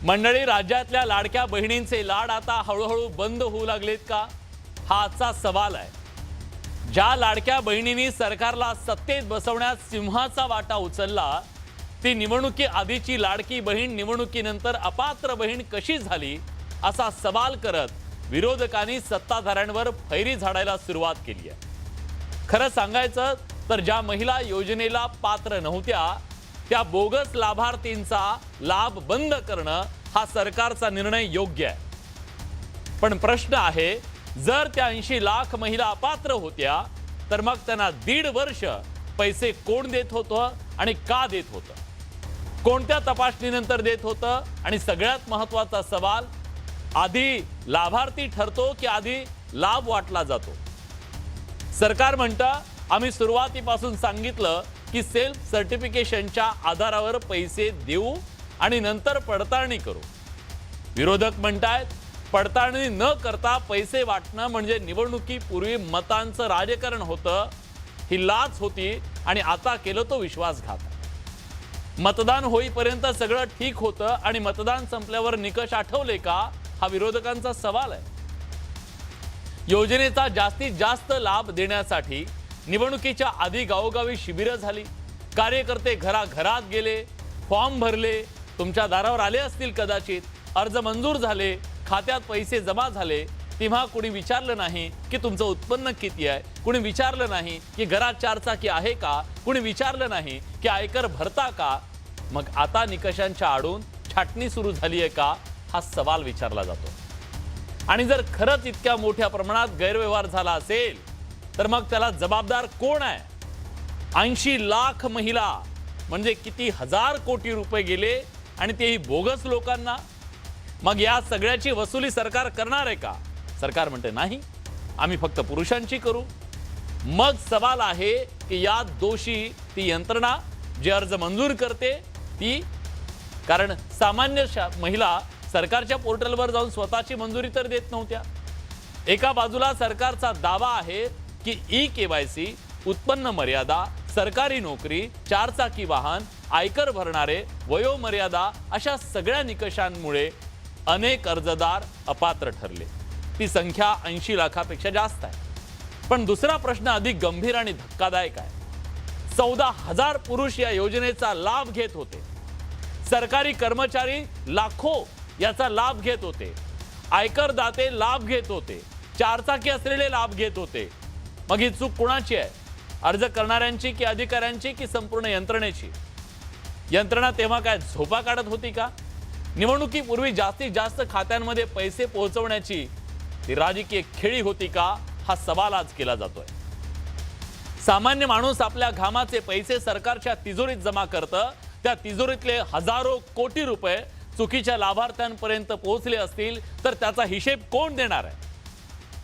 मंडळी, राज्यातल्या लाडक्या बहिणींचे लाड आता हळूहळू बंद होऊ लागलेत का? हा आजचा सवाल आहे। ज्या लाडक्या बहिणींनी सरकारला सत्तेत बसवण्यात सिंहाचा वाटा उचलला, ती निवडणुकी आधीची लाडकी बहीण निवडणुकीनंतर अपात्र बहीण कशी झाली, असा सवाल करत विरोधकांनी सत्ताधाऱ्यांवर फैरी झाडायला सुरुवात केली आहे। खरं सांगायचं तर ज्या महिला योजनेला पात्र नव्हत्या, त्या बोगस लाभार्थींचा लाभ बंद करणं हा सरकारचा निर्णय योग्य आहे। पण प्रश्न आहे, जर त्या 80 लाख महिला अपात्र होत्या, तर मग त्यांना 1.5 वर्ष पैसे कोण देत होतं आणि का देत होतं? कोणत्या तपासणीनंतर देत होतं? आणि सगळ्यात महत्त्वाचा सवाल, आधी लाभार्थी ठरतो की आधी लाभ वाटला जातो? सरकार म्हणतं, आम्ही सुरुवातीपासून सांगितलं की सेल्फ सर्टिफिकेशनच्या आधारावर पैसे देऊ आणि नंतर पडताळणी करू। विरोधक म्हणतायत, पडताळणी न करता पैसे वाटणं म्हणजे निवडणुकीपूर्वी मतांचं राजकारण होतं, ही लाच होती आणि आता केलं तो विश्वासघात। मतदान होईपर्यंत सगळं ठीक होतं आणि मतदान संपल्यावर निकष आठवले का, हा विरोधकांचा सवाल आहे। योजनेचा जास्तीत जास्त लाभ देण्यासाठी निवडणुकीच्या आधी गावोगावी शिबिरं झाली, कार्यकर्ते घराघरात गेले, फॉर्म भरले, तुमच्या दारावर आले असतील कदाचित, अर्ज मंजूर झाले, खात्यात पैसे जमा झाले, तेव्हा कोणी विचारलं नाही की तुमचं उत्पन्न किती आहे, कोणी विचारलं नाही की घरात 4 चाकी आहे का, कोणी विचारलं नाही की आयकर भरता का। मग आता निकषांच्या आडून छाटणी सुरू झाली आहे का, हा सवाल विचारला जातो। आणि जर खरंच इतक्या मोठ्या प्रमाणात गैरव्यवहार झाला असेल, तर मग त्याला जबाबदार कोण आहे? 80 लाख महिला म्हणजे किती हजार कोटी रुपये गेले, आणि तेही बोगस लोकांना। मग या सगळ्याची वसुली सरकार करणार आहे का? सरकार म्हणते नाही, आम्ही फक्त पुरुषांची करू। मग सवाल आहे की यात दोषी ती यंत्रणा जी अर्ज मंजूर करते ती, कारण सामान्य महिला सरकारच्या पोर्टलवर जाऊन स्वतःची मंजुरी तर देत नव्हत्या। एका बाजूला सरकारचा दावा आहे की ई-केवायसी, उत्पन्न मर्यादा, सरकारी नोकरी, 4 चाकी वाहन, आयकर भरणारे, वयोमर्यादा अशा सगळ्या निकषांमुळे अनेक अर्जदार अपात्र ठरले। ती संख्या 80 लाखापेक्षा जास्त आहे। पण दुसरा प्रश्न अधिक गंभीर आणि धक्कादायक आहे। 14,000 पुरुष या योजनेचा लाभ घेत होते। सरकारी कर्मचारी लाखो याचा लाभ घेत होते। आयकरदाते लाभ घेत होते। 4 चाकी असलेले लाभ घेत होते। मग ही चूक कुणाची आहे? अर्ज करणाऱ्यांची की अधिकाऱ्यांची की संपूर्ण यंत्रणेची? यंत्रणा तेव्हा काय झोपा काढत होती का? निवडणुकीपूर्वी जास्तीत जास्त खात्यांमध्ये पैसे पोहोचवण्याची ती राजकीय खेळी होती का, हा सवाल आज केला जातोय। सामान्य माणूस आपल्या घामाचे पैसे सरकारच्या तिजोरीत जमा करतं, त्या तिजोरीतले हजारो कोटी रुपये चुकीच्या लाभार्थ्यांपर्यंत पोहोचले असतील तर त्याचा हिशेब कोण देणार आहे?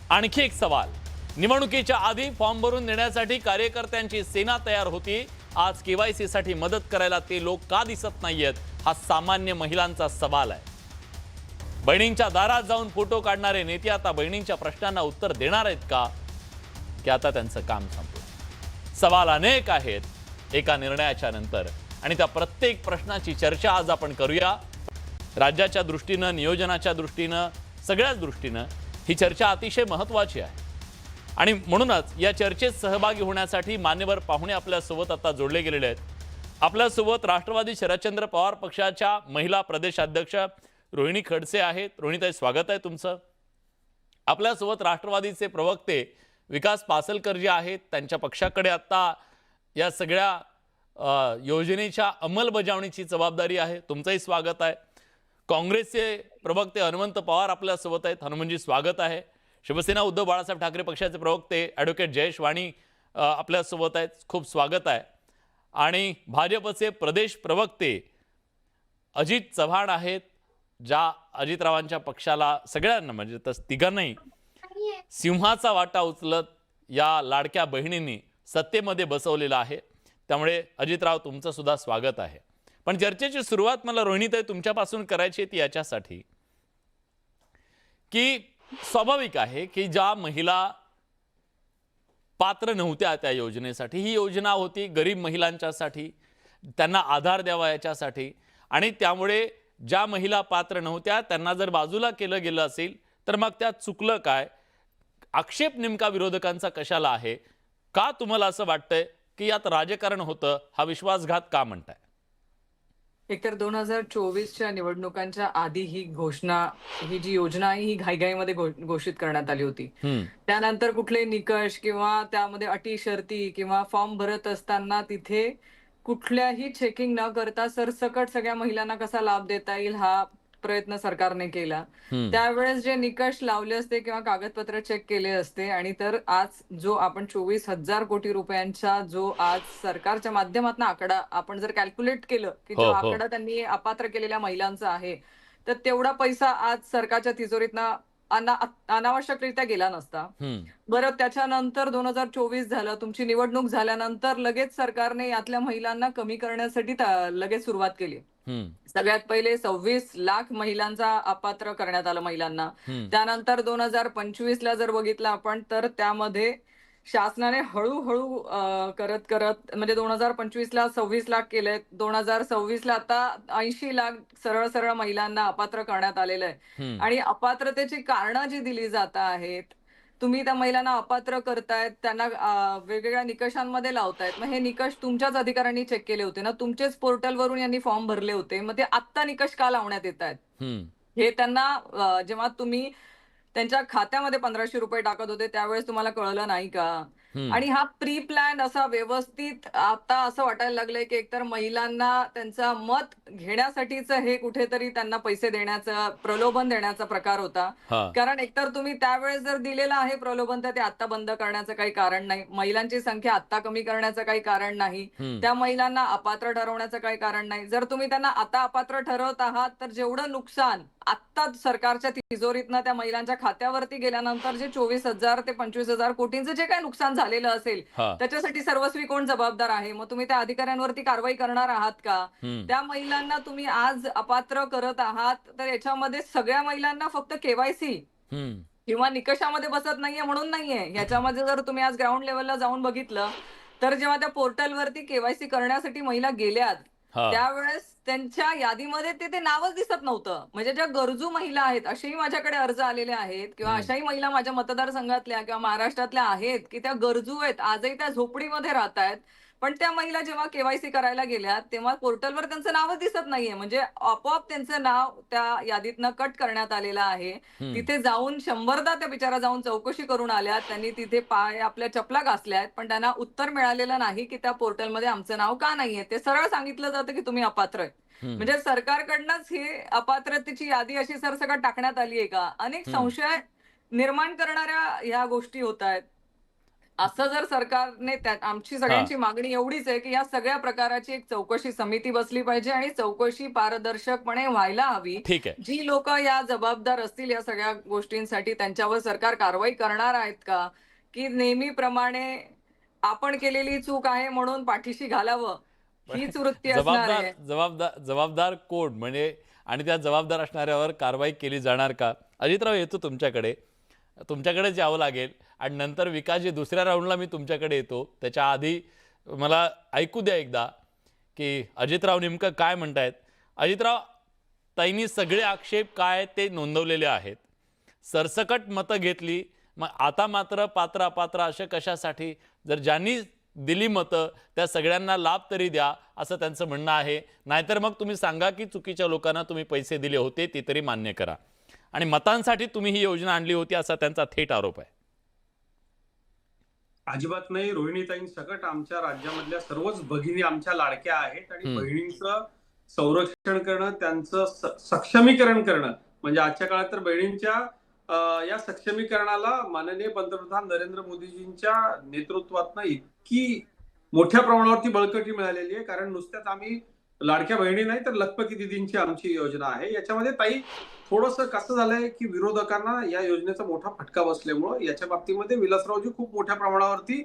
आणखी एक सवाल, निवडणुकीच्या आधी फॉर्म भरून देण्यासाठी कार्यकर्त्यांची सेना तयार होती, आज केवायसी साठी मदत करायला ते लोक का दिसत नाहीयेत, हा सामान्य महिलांचा सवाल आहे। बहिणींच्या दारात जाऊन फोटो काढणारे नेते आता बहिणींच्या प्रश्नांना उत्तर देणार आहेत का, की आता त्यांचं काम संपलं? सवाल अनेक आहेत एका निर्णयाच्या नंतर, आणि त्या प्रत्येक प्रश्नाची चर्चा आज आपण करूया। राज्याच्या दृष्टीनं, नियोजनाच्या दृष्टीनं, सगळ्याच दृष्टीनं ही चर्चा अतिशय महत्त्वाची आहे। आणि म्हणूनच या चर्चेत सहभागी होण्यासाठी मान्यवर पाहुणे आपल्यासोबत आता जोडले गेलेले आहेत। आपल्यासोबत राष्ट्रवादी शरदचंद्र पवार पक्षाच्या महिला प्रदेशाध्यक्ष रोहिणी खडसे आहेत। रोहिणीताई, स्वागत आहे तुमचं। आपल्यासोबत राष्ट्रवादीचे प्रवक्ते विकास पासलकर जे आहेत, त्यांच्या पक्षाकडे आता या सगळ्या योजनेच्या अंमलबजावणीची जबाबदारी आहे, तुमचंही स्वागत आहे। काँग्रेसचे प्रवक्ते हनुमंत पवार आपल्यासोबत आहेत। हनुमंतजी, स्वागत आहे। शिवसेना उद्धव बाळासाहेब ठाकरे पक्षाचे प्रवक्ते ॲडव्होकेट जयेश वाणी आपल्यासोबत आहेत, खूप स्वागत आहे। आणि भाजपचे प्रदेश प्रवक्ते अजित चव्हाण आहेत, ज्या अजितरावांच्या पक्षाला सगळ्यांना म्हणजे तिघांनाही सिंहाचा वाटा उचलत या लाडक्या बहिणींनी सत्तेमध्ये बसवलेला आहे। त्यामुळे अजितराव, तुमचं सुद्धा स्वागत आहे। पण चर्चेची सुरुवात मला रोहिणीताई तुमच्यापासून करायची ती याच्यासाठी की स्वाभाविक आहे की ज्या महिला पात्र नव्हत्या त्या योजनेसाठी, ही योजना होती गरीब महिलांच्यासाठी, त्यांना आधार द्यावा याच्यासाठी, आणि त्यामुळे ज्या महिला पात्र नव्हत्या त्यांना जर बाजूला केलं गेलं असेल तर मग त्यात चुकलं काय? आक्षेप नेमका विरोधकांचा कशाला आहे? का तुम्हाला असं वाटतंय की यात राजकारण होतं? हा विश्वासघात का म्हणताय? एकतर 2024च्या निवडणुकांच्या आधी ही जी योजना आहे ही घाईघाईमध्ये घोषित करण्यात आली होती. हम्म. त्यानंतर कुठले निकष किंवा त्यामध्ये अटी शर्ती किंवा फॉर्म भरत असताना तिथे कुठल्याही चेकिंग न करता सरसकट सगळ्या महिलांना कसा लाभ देता येईल हा प्रयत्न सरकारने केला. हम्म. त्यावेळेस जे निकष लावले असते किंवा कागदपत्र चेक केले असते आणि तर आज जो आपण 24,000 कोटी रुपयांचा जो आज सरकारच्या माध्यमातून आकडा आपण जर कॅल्क्युलेट केलं की जो हो हो. आकडा त्यांनी अपात्र केलेल्या महिलांचा आहे, तर तेवढा पैसा आज सरकारच्या तिजोरीतनं अनावश्यकरित्या गेला नसता. हम्म. बरं, त्याच्यानंतर 2024 झालं, तुमची निवडणूक झाल्यानंतर लगेच सरकारने यातल्या महिलांना कमी करण्यासाठी लगेच सुरुवात केली. हम्म. सगळ्यात पहिले 26 लाख महिलांचा अपात्र करण्यात आलं महिलांना. हम्म. त्यानंतर 2025 ला जर बघितलं आपण तर त्यामध्ये शासनाने हळूहळू करत करत म्हणजे 2025 ला 26 लाख केलेत. 2026 ला आता 80 लाख सरळ सरळ महिलांना अपात्र करण्यात आलेलं आहे. हम्म. आणि अपात्रतेची कारणं जी दिली जात आहेत, तुम्ही त्या महिलांना अपात्र करतायत, त्यांना वेगवेगळ्या निकषांमध्ये लावतायत. मग हे निकष तुमच्याच अधिकाऱ्यांनी चेक केले होते ना, तुमचेच पोर्टलवरून यांनी फॉर्म भरले होते. मग ते आत्ता निकष का लावण्यात येत आहेत? हम्म. हे त्यांना जेव्हा तुम्ही त्यांच्या खात्यामध्ये ₹1500 टाकत होते त्यावेळेस तुम्हाला कळलं नाही का? हम्म. आणि हा प्री प्लॅन असा व्यवस्थित आता असं वाटायला लागलंय की एकतर महिलांना त्यांचं मत घेण्यासाठीच हे कुठेतरी त्यांना पैसे देण्याचं प्रलोभन देण्याचा प्रकार होता. हा. कारण एकतर तुम्ही त्यावेळेस जर दिलेलं आहे प्रलोभन तर ते आता बंद करण्याचं काही कारण नाही. महिलांची संख्या आता कमी करण्याचं काही कारण नाही. हम्म. त्या महिलांना अपात्र ठरवण्याचं काही कारण नाही. जर तुम्ही त्यांना आता अपात्र ठरवत आहात तर जेवढं नुकसान आत्ता सरकारच्या तिजोरीतनं त्या महिलांच्या खात्यावरती गेल्यानंतर जे 24,000 ते 25,000 कोटींचं जे काही नुकसान झालेलं असेल हा. त्याच्यासाठी सर्वस्वी कोण जबाबदार आहे? मग तुम्ही त्या अधिकाऱ्यांवरती कारवाई करणार आहात का? हम्म. त्या महिलांना तुम्ही आज अपात्र करत आहात तर याच्यामध्ये सगळ्या महिलांना फक्त केवायसी हम्म. किंवा निकषामध्ये बसत नाहीये म्हणून नाहीये. याच्यामध्ये जर तुम्ही आज ग्राउंड लेवलला जाऊन बघितलं तर जेव्हा त्या पोर्टलवरती केवायसी करण्यासाठी महिला गेल्यात हा. त्यावेळेस त्यांच्या यादीमध्ये ते नावच दिसत नव्हतं. म्हणजे ज्या गरजू महिला आहेत असेही माझ्याकडे अर्ज आलेले आहेत किंवा हम्म. अशाही महिला माझ्या मतदारसंघातल्या किंवा महाराष्ट्रातल्या आहेत की त्या गरजू आहेत, आजही त्या झोपडीमध्ये राहतायत. पण त्या महिला जेव्हा केवायसी करायला गेल्या तेव्हा पोर्टलवर त्यांचं नावच दिसत नाहीये. म्हणजे आपोआप त्यांचं नाव त्या यादीतनं कट करण्यात आलेलं आहे. हम्म. तिथे जाऊन 100दा त्या बिचारा जाऊन चौकशी करून आल्यात. त्यांनी तिथे पाय आपल्या चपला घासल्यात, पण त्यांना उत्तर मिळालेलं नाही की त्या पोर्टलमध्ये आमचं नाव का नाहीये. ते सरळ सांगितलं जातं की तुम्ही अपात्र आहे. हम्म. म्हणजे सरकारकडनंच ही अपात्रतेची यादी अशी सरसकट टाकण्यात आली आहे का? अनेक संशय निर्माण करणाऱ्या ह्या गोष्टी होत आहेत. असं जर सरकारने आमची हा. सगळ्यांची मागणी एवढीच आहे की या सगळ्या प्रकाराची एक चौकशी समिती बसली पाहिजे आणि चौकशी पारदर्शकपणे व्हायला हवी. ठीक आहे. जी लोक या जबाबदार असतील या सगळ्या गोष्टींसाठी त्यांच्यावर सरकार कारवाई करणार आहेत का? की नेहमीप्रमाणे आपण केलेली चूक आहे म्हणून पाठीशी घालावं हीच वृत्ती असणार जबाबदार आहे? जबाबदार जबाबदार कोण म्हणजे आणि त्या जबाबदार असणाऱ्यावर कारवाई केली जाणार का? अजितराव, येतो तुमच्याकडेच यावं लागेल आणि नंतर विकासजी दुसऱ्या राऊंडला मी तुमच्याकडे येतो. त्याच्या आधी मला ऐकू द्या एकदा की अजितराव नेमकं काय म्हणतायत. अजितराव, ताईंनी सगळे आक्षेप काय ते नोंदवलेले आहेत. सरसकट मतं घेतली, मग आता मात्र पात्र अपात्र असे कशासाठी? जर ज्यांनी दिली मतं त्या सगळ्यांना लाभ तरी द्या असं त्यांचं म्हणणं आहे. नाहीतर मग तुम्ही सांगा की चुकीच्या लोकांना तुम्ही पैसे दिले होते ते तरी मान्य करा आणि मतांसाठी तुम्ही ही योजना आणली होती असा त्यांचा थेट आरोप आहे. अजिबात नाही. रोहिणीताईं सकट आमच्या राज्यामधल्या सर्वच भगिनी आमच्या लाडक्या आहेत आणि बहिणींचं संरक्षण करणं, त्यांचं सक्षमीकरण करणं म्हणजे आजच्या काळात तर बहिणींच्या या सक्षमीकरणाला माननीय पंतप्रधान नरेंद्र मोदीजींच्या नेतृत्वातनं इतकी मोठ्या प्रमाणावरती बळकटी मिळालेली आहे. कारण नुसत्याच आम्ही लाडक्या बहिणी नाही तर लखपती दिदींची आमची योजना आहे. याच्यामध्ये ताई थोडंसं कसं झालंय की विरोधकांना या योजनेचा मोठा फटका बसल्यामुळं याच्या बाबतीमध्ये विलासरावजी खूप मोठ्या प्रमाणावरती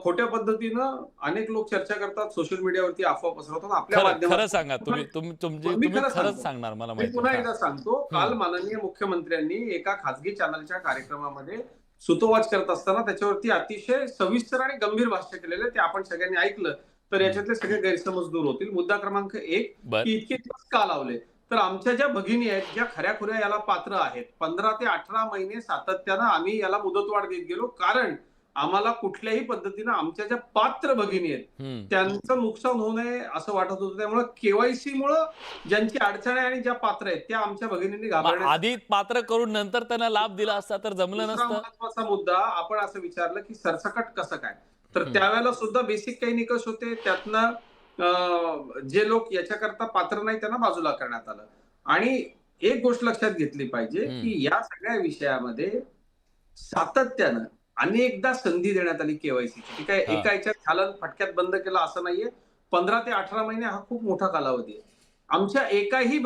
खोट्या पद्धतीनं अनेक लोक चर्चा करतात, सोशल मीडियावरती अफवा पसरवतात. आपल्या खरं माध्यमातून सांगा, तुम्ही खरंच सांगणार मला मी माहिती पुन्हा आहे. एकदा सांगतो. काल माननीय मुख्यमंत्र्यांनी एका खासगी चॅनलच्या कार्यक्रमामध्ये सुतोवाच करत असताना त्याच्यावरती अतिशय सविस्तर आणि गंभीर भाष्य केलेलं ते आपण सगळ्यांनी ऐकलं तर याच्यातले सगळे गैरसमज दूर होतील. मुद्दा क्रमांक 1 बर की इतके दिवस का लावले? तर आमच्या ज्या भगिनी आहेत, ज्या खऱ्याखुऱ्या याला पात्र आहेत, 15 ते 18 महिने सातत्यानं आम्ही याला मुदतवाढ देत गेलो, कारण आम्हाला कुठल्याही पद्धतीनं आमच्या ज्या पात्र भगिनी आहेत त्यांचं नुकसान होऊ नये असं वाटत होतं. त्यामुळे केवायसी मुळे ज्यांची अडचण आहे आणि ज्या पात्र आहेत त्या आमच्या भगिनींनी घाबरण्यात. आधी पात्र करून नंतर त्यांना लाभ दिला असता तर जमलं दुसरा नसतं. महत्वाचा मुद्दा आपण असं विचारलं की सरसकट कसं काय, तर त्यावेळेला सुद्धा बेसिक काही निकष होते. त्यातनं जे लोक याच्याकरता पात्र नाही त्यांना बाजूला करण्यात आलं. आणि एक गोष्ट लक्षात घेतली पाहिजे की या सगळ्या विषयामध्ये सातत्यानं अनेकदा संधी देण्यात आली केवायसीची. ती काय एका याच्यात झालं फटक्यात बंद केलं असं नाहीये. 15 ते 18 महिने हा खूप मोठा कालावधी आहे. आमच्या एकाही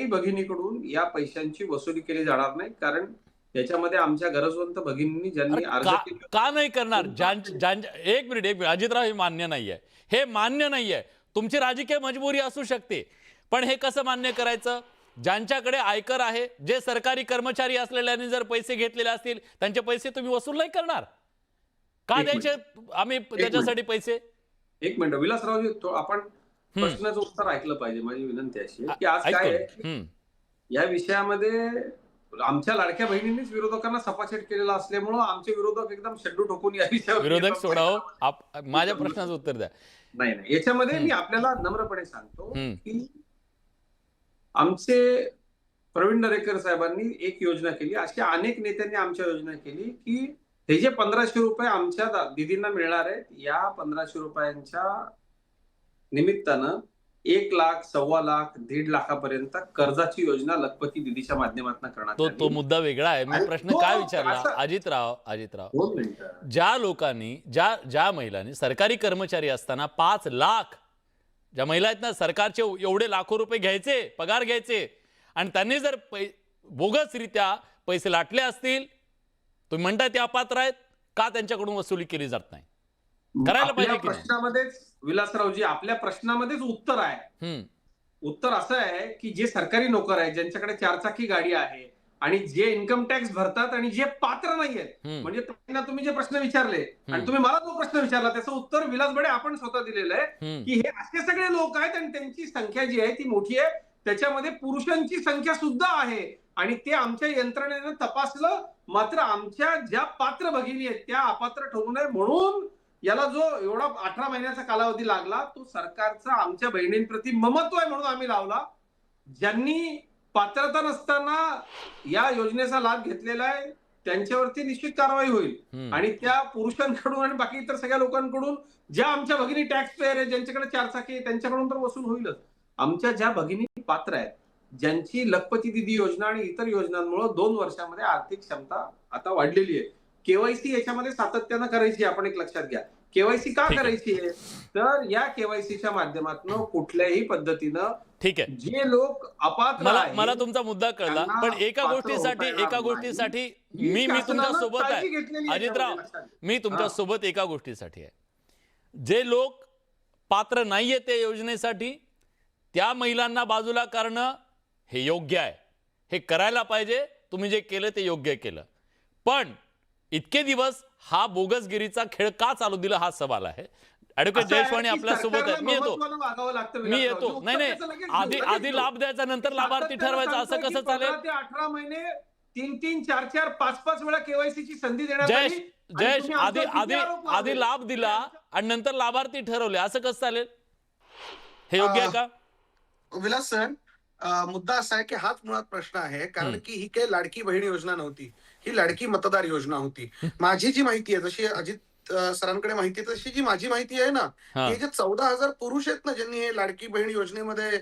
भगिनीकडून या पैशांची वसुली केली जाणार नाही, कारण याच्यामध्ये आमच्या गरजवंत भगिनींनी ज्यांनी अर्ज केले. का नाही करणार? एक मिनिट अजितराव, हे मान्य नाहीये, हे मान्य नाहीये. तुमची राजकीय मजबुरी असू शकते, पण हे कसं मान्य करायचं? ज्यांच्याकडे आयकर आहे, जे सरकारी कर्मचारी असलेल्यांनी जर पैसे घेतलेले असतील त्यांचे पैसे तुम्ही वसूल नाही करणार का? द्यायचे आम्ही त्याच्यासाठी पैसे? एक मिनिट विलासरावजी, आपण प्रश्नाचं उत्तर ऐकलं पाहिजे. माझी विनंती अशी आहे की आज काय आहे, या विषयामध्ये आमच्या लाडक्या बहिणींनीच विरोधकांना सपाशेट केलेला असल्यामुळं आमचे विरोधक एकदम शेड्डू ठोकून या विषयावर. विरोधक सोडावं, माझ्या प्रश्नाचं उत्तर द्या. नाही, याच्यामध्ये मी आपल्याला नम्रपणे सांगतो की आमचे प्रवीण दरेकर साहेबांनी एक योजना केली, अशा अनेक नेत्यांनी आमच्या योजना केली की हे जे 1500 रुपये आमच्या दिदींना मिळणार आहेत, या 1500 रुपयांच्या निमित्तानं 1 लाख, 1.25 लाख, 1.5 लाखापर्यंत कर्जाची योजना लखपती दिदीच्या माध्यमातून करण्यात आली. तो मुद्दा वेगळा आहे. मी प्रश्न काय विचारला अजितराव, ज्या लोकांनी ज्या महिलांनी सरकारी कर्मचारी असताना 5 लाख, ज्या महिला आहेत ना, सरकारचे एवढे लाखो रुपये घ्यायचे, पगार घ्यायचे, आणि त्यांनी जर बोगसरित्या पैसे लाटले असतील, तुम्ही म्हणताय ते अपात्र आहेत, का त्यांच्याकडून वसुली केली जात नाही? करायला पाहिजे की प्रश्नामध्येच विलासरावजी, आपल्या प्रश्नामध्येच उत्तर आहे. उत्तर असं आहे की जे सरकारी नोकर आहेत, ज्यांच्याकडे 4 चाकी गाडी आहे आणि जे इन्कम टॅक्स भरतात आणि जे पात्र नाहीयेत, म्हणजे त्यांना तुम्ही जे प्रश्न विचारले आणि तुम्ही मला जो प्रश्न विचारला त्याचं उत्तर विलास बडे आपण स्वतः दिलेलं आहे की हे असे सगळे लोक आहेत आणि त्यांची संख्या जी आहे ती मोठी आहे. त्याच्यामध्ये पुरुषांची संख्या सुद्धा आहे आणि ते आमच्या यंत्रणेनं तपासलं. मात्र आमच्या ज्या पात्र भगिनी आहेत त्या अपात्र ठरू नये म्हणून याला जो एवढा 18 महिन्याचा कालावधी लागला, तो सरकारचा आमच्या बहिणींप्रती ममत्व आहे म्हणून आम्ही लावला. ज्यांनी पात्रता नसताना या योजनेचा लाभ घेतलेला आहे त्यांच्यावरती निश्चित कारवाई होईल आणि त्या पुरुषांकडून आणि बाकी इतर सगळ्या लोकांकडून, ज्या आमच्या भगिनी टॅक्स पेअर आहे, ज्यांच्याकडे 4 चाकी आहे, त्यांच्याकडून तर वसूल होईलच. आमच्या ज्या भगिनी पात्र आहेत, ज्यांची लखपती दिदी योजना आणि इतर योजनांमुळे 2 वर्षामध्ये आर्थिक क्षमता आता वाढलेली आहे. केवायसी याच्यामध्ये सातत्यानं करायची, आपण एक लक्षात घ्या. केवायसी का करायची आहे, तर या केवायसीच्या माध्यमातून कुठल्याही पद्धतीनं ठीक आहे, जे लोक अपात्र आहेत, मला तुमचा मुद्दा कळला, पण एका गोष्टीसाठी मी तुमच्या सोबत आहे अजितराव, मी तुमच्या सोबत एका गोष्टीसाठी आहे. जे लोक पात्र नाहीये त्या योजनेसाठी, त्या महिलांना बाजूला करणं हे योग्य आहे, हे करायला पाहिजे. तुम्ही जे केलं ते योग्य केलं, पण इतके दिवस हा बोगसगिरीचा खेळ का चालू दिला हा सवाल आहे. ॲडव्होकेट जयेश वाणी आपल्या सोबत आहे. मी येतो. नाही, आधी लाभ द्यायचा, नंतर लाभार्थी ठरवायचा, असं कसं चालेल? 18 महिने 3-3, 4-4, 5-5 वेळा केवायसीची संधी देण्यात आली. जयेश, आधी लाभ दिला आणि नंतर लाभार्थी ठरवले, असं कसं चालेल? हे योग्य आहे का? विलास सर, मुद्दा असा आहे की हाच मुळात प्रश्न आहे, कारण की ही काही लाडकी बहीण योजना नव्हती, ही लाडकी मतदार योजना होती. माझी जी माहिती आहे, जशी अजित सरांकडे माहिती आहे तशी जी माझी माहिती आहे ना, हे जे 14,000 पुरुष आहेत ना ज्यांनी हे लाडकी बहीण योजनेमध्ये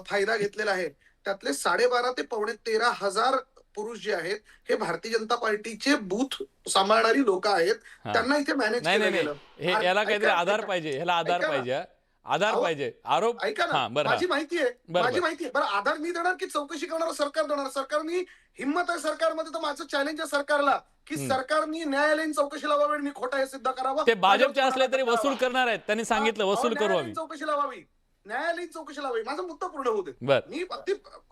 फायदा घेतलेला आहे, त्यातले 12.5 ते 13,000 पुरुष जे आहेत हे भारतीय जनता पार्टीचे बूथ सांभाळणारी लोक आहेत. त्यांना इथे मॅनेज केलं गेलं. याला काहीतरी आधार पाहिजे, ह्याला आधार पाहिजे, आरोप. ऐका ना, माझी माहिती आहे. बरं, आधार मी देणार की चौकशी करणार सरकार देणार? सरकारनी हिंमत आहे सरकारमध्ये, तर माझं चॅलेंज आहे सरकारला की सरकारनी न्यायालयीन चौकशी लावावी, मी खोटा हे सिद्ध करावं. ते भाजपचे असले तरी वसूल करणार आहेत, त्यांनी सांगितलं वसूल करू आम्ही. चौकशी लावावी, न्यायालयीन चौकशी लावावी. माझा मुद्दा पूर्ण होऊ दे.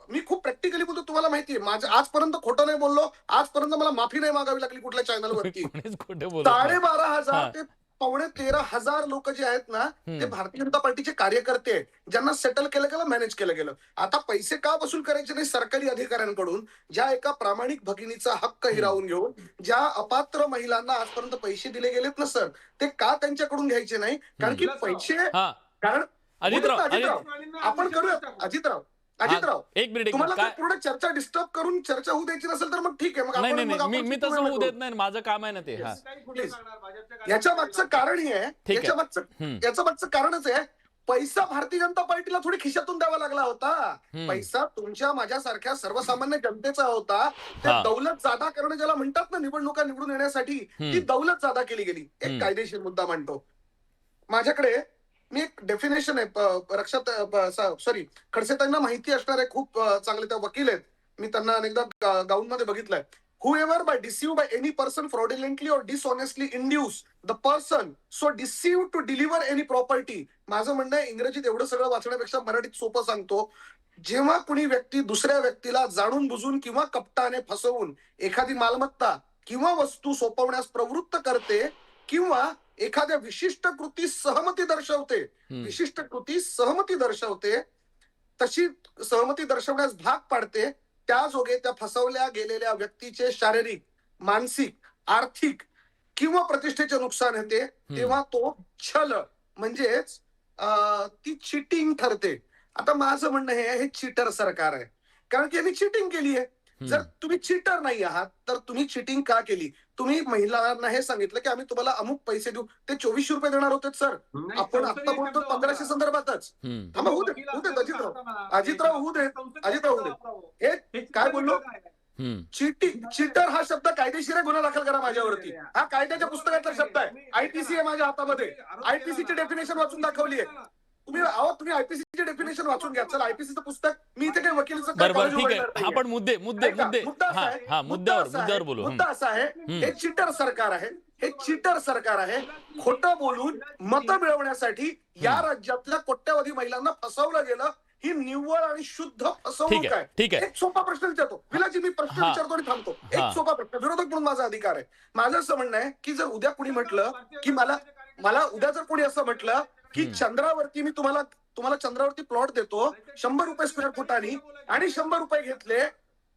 मी खूप प्रॅक्टिकली बोलतो, तुम्हाला माहितीये माझं आजपर्यंत खोटं नाही बोललो, आजपर्यंत मला माफी नाही मागावी लागली कुठल्या चॅनलवरती. 12,500 ते 13,000 लोक जे आहेत ना ते भारतीय जनता पार्टीचे कार्यकर्ते आहेत, ज्यांना सेटल केलं गेलं, मॅनेज केलं गेलं. आता पैसे का वसूल करायचे नाही सरकारी अधिकाऱ्यांकडून, ज्या एका प्रामाणिक भगिनीचा हक्क हिरावून घेऊन ज्या अपात्र महिलांना आजपर्यंत पैसे दिले गेलेत ना सर, ते का त्यांच्याकडून घ्यायचे नाही? कारण की पैसे, कारण आपण करूया अजितराव, एक मिनिट तुम्हाला जर पूर्ण चर्चा डिस्टर्ब करून चर्चा होऊ द्यायची नसेल तर मग ठीक आहे, नाही मग आपण मी तसं होऊ देत नाही, माझं काम आहे ना ते. याच्या मागचं कारण हे आहे, याच्या मागचं कारणच आहे, पैसा भारतीय जनता पार्टीला थोडी खिशातून द्यावा लागला होता. पैसा तुमच्या माझ्यासारख्या सर्वसामान्य जनतेचा होता. त्या दौलत जादा करणं ज्याला म्हणतात ना, निवडणुका निवडून येण्यासाठी ती दौलत जादा केली गेली. एक कायदेशीर मुद्दा मांडतो माझ्याकडे, मी एक डेफिनेशन आहे, खडसेताईंना माहिती असणार आहे, खूप चांगले त्या वकील आहेत, मी त्यांना अनेकदा गाऊन मध्ये बघितलंय. Whoever by deceived by any person fraudulently or dishonestly induce the person so deceived to deliver any property. माझं म्हणणं आहे, इंग्रजीत एवढं सगळं वाचण्यापेक्षा मराठीत सोपं सांगतो, जेव्हा कुणी व्यक्ती दुसऱ्या व्यक्तीला जाणून बुजून किंवा कपटाने फसवून एखादी मालमत्ता किंवा वस्तू सोपवण्यास प्रवृत्त करते किंवा एखाद्या विशिष्ट कृती सहमती दर्शवते, तशी सहमती दर्शवण्यास भाग पाडते, त्याजोगे त्या फसवल्या गेलेल्या व्यक्तीचे शारीरिक, मानसिक, आर्थिक किंवा प्रतिष्ठेचे नुकसान होते, तेव्हा तो छल म्हणजेच ती चिटिंग ठरते. आता माझं म्हणणं हे चीटर सरकार आहे, कारण की यांनी चिटिंग केली आहे. जर तुम्ही चीटर नाही आहात तर तुम्ही चिटिंग का केली? तुम्ही महिलांना हे सांगितलं की आम्ही तुम्हाला अमुक पैसे देऊ, ते 2400 रुपये देणार होते सर. आपण आता बोलतो 1500 संदर्भातच. होऊ दे अजितराव होऊ दे. हे काय बोललो? चीटर हा शब्द कायदेशीर गुन्हा दाखल करा माझ्यावरती. हा कायद्याच्या पुस्तकातला शब्द आहे. आयपीसी आहे माझ्या हातामध्ये. आयपीसीची डेफिनेशन वाचून दाखवली आहे. तुम्ही आयपीसीची डेफिनेशन वाचून घ्या. चला, आयपीसीचं पुस्तक, मी इथे काही वकिलीचं बरोबर, ठीक आहे. आपण मुद्द्यावर बोलू. मुद्दा असा आहे, हे चीटर सरकार आहे. खोटं बोलून मतं मिळवण्यासाठी या राज्यातल्या कोट्यावधी महिलांना फसवलं गेलं. ही निव्वळ आणि शुद्ध फसवणूक आहे. ठीक आहे. एक सोपा प्रश्न विचारतो, विलाजी, मी प्रश्न विचारतो आणि थांबतो. एक सोपा प्रश्न, विरोधक म्हणून माझा अधिकार आहे. माझं असं म्हणणं आहे की जर उद्या कुणी म्हटलं की मला उद्या जर कोणी असं म्हटलं की चंद्रावरती मी तुम्हाला चंद्रावरती प्लॉट देतो 100 रुपये स्क्वेअर फुटानी आणि 100 रुपये घेतले,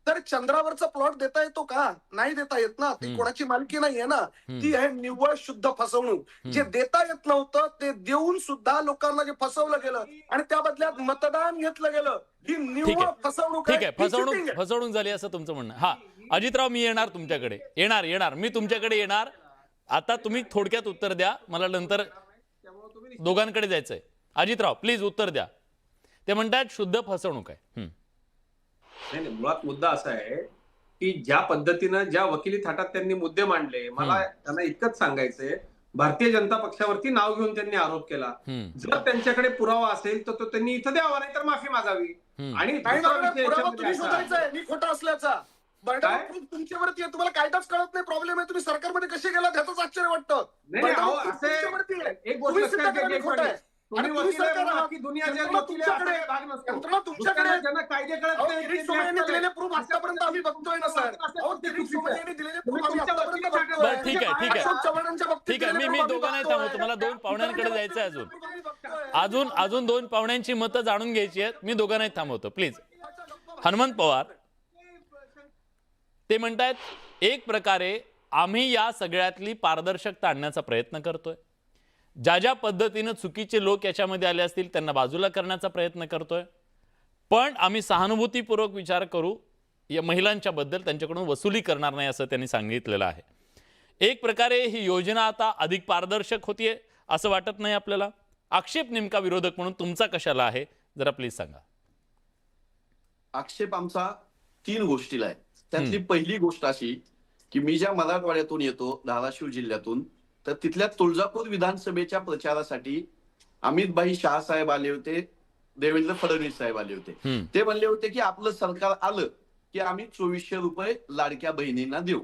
तर चंद्रावरचा प्लॉट देता येतो का? नाही देता येत ना. ती कोणाची मालकी नाहीये ना, ती आहे निव्वळ शुद्ध फसवणूक. जे देता येत नव्हतं ते देऊन सुद्धा लोकांना जे फसवलं गेलं आणि त्या बदल्यात मतदान घेतलं गेलं, ही निव्वळ फसवणूक आहे. फसवणूक झाली असं तुमचं म्हणणं. हा, अजितराव, मी येणार तुमच्याकडे, येणार मी तुमच्याकडे येणार. आता तुम्ही थोडक्यात उत्तर द्या, मला नंतर दोघांकडे जायचंय. अजितराव, प्लीज उत्तर द्या. ते म्हणतात शुद्ध फसवणूक आहे. नाही, मुळात मुद्दा असा आहे की ज्या पद्धतीनं, ज्या वकिली थाटात त्यांनी मुद्दे मांडले, मला त्यांना इतकंच सांगायचंय, भारतीय जनता पक्षावरती नाव घेऊन त्यांनी आरोप केला. जर त्यांच्याकडे पुरावा असेल तर तो त्यांनी इथं द्यावा, नाही तर माफी मागावी. आणि मी खोटा असल्याचा तुमच्यावरती आहे. तुम्हाला कायदाच कळत नाही, प्रॉब्लेम आहे. तुम्ही सरकारमध्ये कसे गेला त्याच आश्चर्य वाटतं. आतापर्यंत आम्ही बघतोय ना सर. ठीक आहे. मी दोघांनाही थांबवतो, मला 2 पाहुण्यांकडे जायचंय. अजून 2 पाहुण्यांची मतं जाणून घ्यायची आहेत. मी दोघांनाही थांबवतो, प्लीज. हनुमंत पवार, ते म्हणतात एक प्रकारे आम्ही या सगळ्यातली पारदर्शकता आणण्याचा प्रयत्न करतोय. ज्या पद्धतीनं चुकीचे लोक याच्यामध्ये आले असतील त्यांना बाजूला करण्याचा प्रयत्न करतोय, पण आम्ही सहानुभूतीपूर्वक विचार करू या महिलांच्या बद्दल, त्यांच्याकडून वसुली करणार नाही असं त्यांनी सांगितलेलं आहे. एक प्रकारे ही योजना आता अधिक पारदर्शक होतीये असं वाटत नाही आपल्याला? आक्षेप नेमका विरोधक म्हणून तुमचा कशाला आहे, जरा प्लीज सांगा. आक्षेप आमचा 3 गोष्टीला आहे. त्यातली पहिली गोष्ट अशी की मी ज्या मराठवाड्यातून येतो, धाराशिव जिल्ह्यातून, तर तिथल्या तुळजापूर विधानसभेच्या प्रचारासाठी अमितभाई शहा साहेब आले होते, देवेंद्र फडणवीस साहेब आले होते. ते म्हणले होते की आपलं सरकार आलं की आम्ही 2400 रुपये लाडक्या बहिणींना देऊ.